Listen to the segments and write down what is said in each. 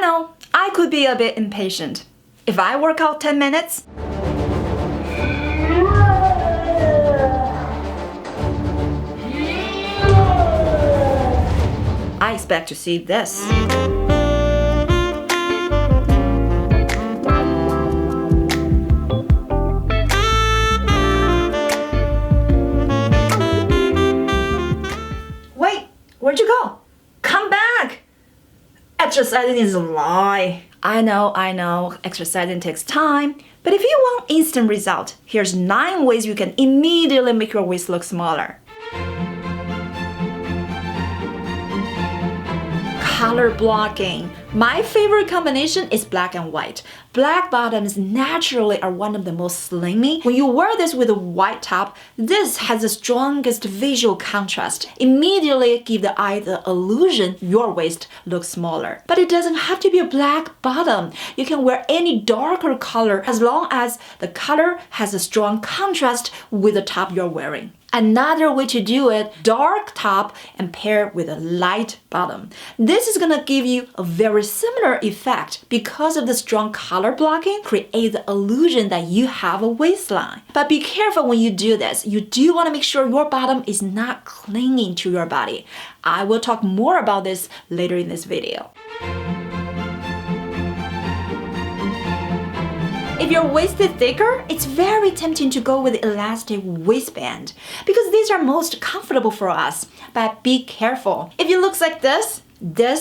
know, I could be a bit impatient. If I work out 10 minutes, I expect to see this. Wait, where'd you go? Come back! Exercising is a lie. I know, exercising takes time. But if you want instant result, here's 9 ways you can immediately make your waist look smaller. Color blocking. My favorite combination is black and white. Black bottoms naturally are one of the most slimy. When you wear this with a white top, this has the strongest visual contrast. Immediately give the eye the illusion your waist looks smaller. But it doesn't have to be a black bottom. You can wear any darker color as long as the color has a strong contrast with the top you're wearing. Another way to do it, dark top and pair with a light bottom. This is gonna give you a very similar effect because of the strong color blocking, create the illusion that you have a waistline. But be careful when you do this. You do wanna make sure your bottom is not clinging to your body. I will talk more about this later in this video. If your waist is thicker, it's very tempting to go with elastic waistband because these are most comfortable for us. But be careful. If it looks like this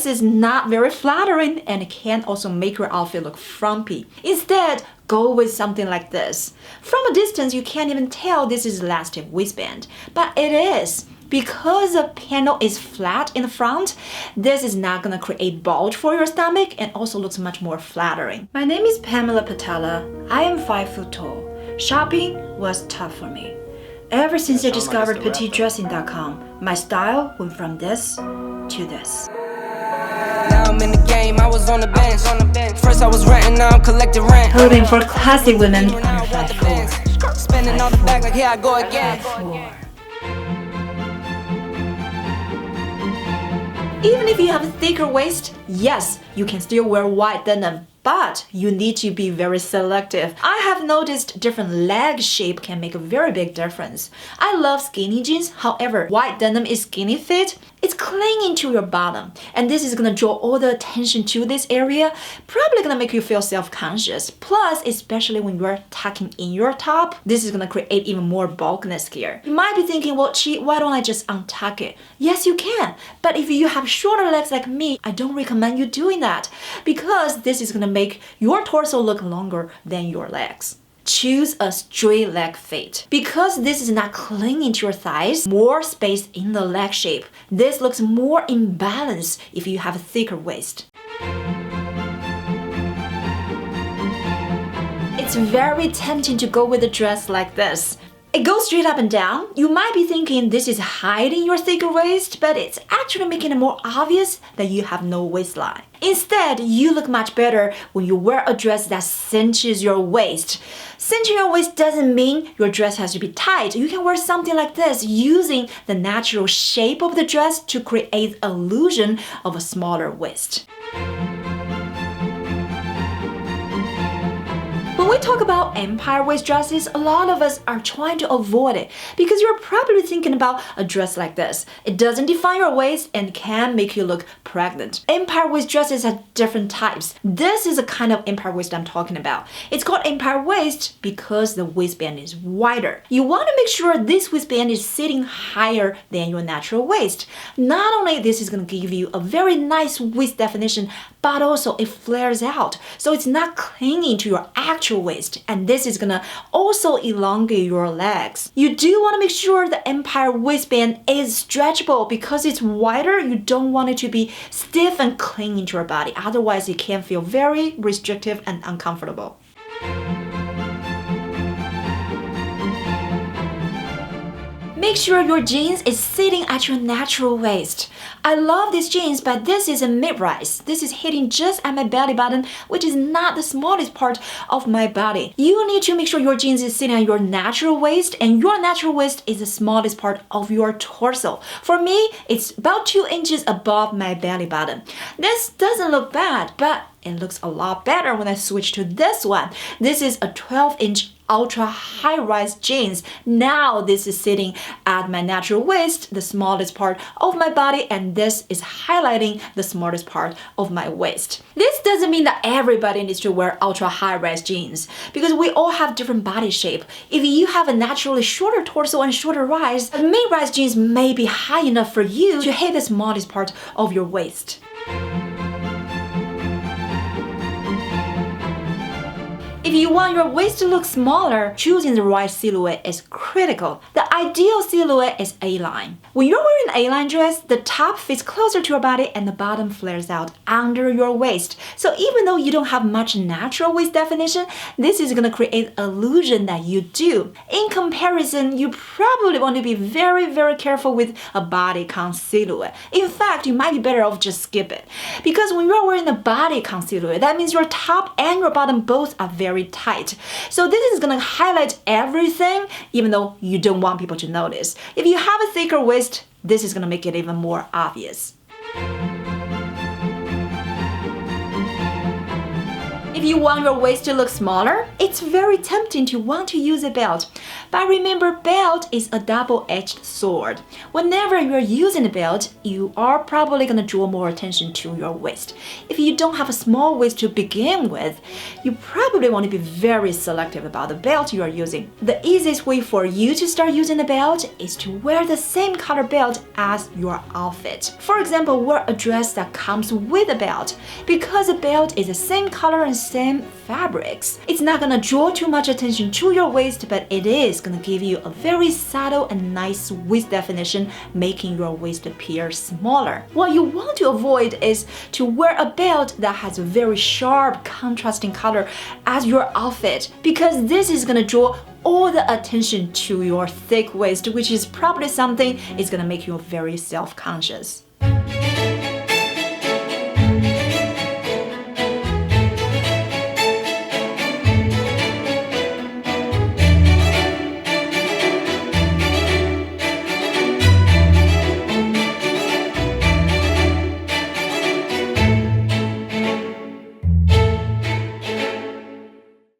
is not very flattering and it can also make your outfit look frumpy. Instead, go with something like this. From a distance, you can't even tell this is elastic waistband, but it is. Because the panel is flat in the front, this is not gonna create bulge for your stomach and also looks much more flattering. My name is Pamela Patella. I am 5 foot tall. Shopping was tough for me. Ever since I discovered PetiteDressing.com, my style went from this to this. Now I'm in the game, I was on the bench. First I was renting, now I'm collecting rent. Clothing for classy women under 5'4". Spending all the bag like here I go again. 5'4". Even if you have a thicker waist, yes, you can still wear white denim, but you need to be very selective. I have noticed different leg shape can make a very big difference. I love skinny jeans, however, white denim is skinny fit. It's clinging to your bottom, and this is gonna draw all the attention to this area, probably gonna make you feel self-conscious. Plus, especially when you're tucking in your top, this is gonna create even more bulkiness here. You might be thinking, well, Chi, why don't I just untuck it? Yes, you can, but if you have shorter legs like me, I don't recommend you doing that because this is gonna make your torso look longer than your legs. Choose a straight leg fit. Because this is not clinging to your thighs, more space in the leg shape. This looks more in balance if you have a thicker waist. It's very tempting to go with a dress like this. It goes straight up and down. You might be thinking this is hiding your thicker waist, but it's actually making it more obvious that you have no waistline. Instead, you look much better when you wear a dress that cinches your waist. Cinching your waist doesn't mean your dress has to be tight. You can wear something like this using the natural shape of the dress to create the illusion of a smaller waist. When we talk about empire waist dresses, a lot of us are trying to avoid it because you're probably thinking about a dress like this. It doesn't define your waist and can make you look pregnant. Empire waist dresses have different types. This is a kind of empire waist I'm talking about. It's called empire waist because the waistband is wider. You want to make sure this waistband is sitting higher than your natural waist. Not only this is going to give you a very nice waist definition, but also it flares out. So it's not clinging to your actual waist, and this is gonna also elongate your legs. You do want to make sure the empire waistband is stretchable because it's wider. You don't want it to be stiff and clinging to your body, otherwise it can feel very restrictive and uncomfortable. Make sure your jeans is sitting at your natural waist. I love these jeans, but this is a mid-rise. This is hitting just at my belly button, which is not the smallest part of my body. You need to make sure your jeans is sitting at your natural waist, and your natural waist is the smallest part of your torso. For me, it's about 2 inches above my belly button. This doesn't look bad, but it looks a lot better when I switch to this one. This is a 12-inch ultra high-rise jeans. Now this is sitting at my natural waist, the smallest part of my body, and this is highlighting the smallest part of my waist. This doesn't mean that everybody needs to wear ultra high-rise jeans, because we all have different body shape. If you have a naturally shorter torso and shorter rise, mid-rise jeans may be high enough for you to hit the smallest part of your waist. If you want your waist to look smaller, choosing the right silhouette is critical. The ideal silhouette is A-line. When you're wearing an A-line dress, the top fits closer to your body and the bottom flares out under your waist. So even though you don't have much natural waist definition, this is going to create illusion that you do. In comparison, you probably want to be very careful with a bodycon silhouette. In fact, you might be better off just skip it. Because when you're wearing a bodycon silhouette, that means your top and your bottom both are very tight. So this is going to highlight everything, even though you don't want people to notice. If you have a thicker waist, this is going to make it even more obvious. If you want your waist to look smaller, it's very tempting to want to use a belt. But remember, belt is a double-edged sword. Whenever you're using a belt, you are probably going to draw more attention to your waist. If you don't have a small waist to begin with, you probably want to be very selective about the belt you are using. The easiest way for you to start using a belt is to wear the same color belt as your outfit. For example, wear a dress that comes with a belt. Because a belt is the same color and same fabrics, it's not gonna draw too much attention to your waist, but it is gonna give you a very subtle and nice waist definition, making your waist appear smaller. What you want to avoid is to wear a belt that has a very sharp contrasting color as your outfit, because this is gonna draw all the attention to your thick waist, which is probably something is gonna make you very self-conscious.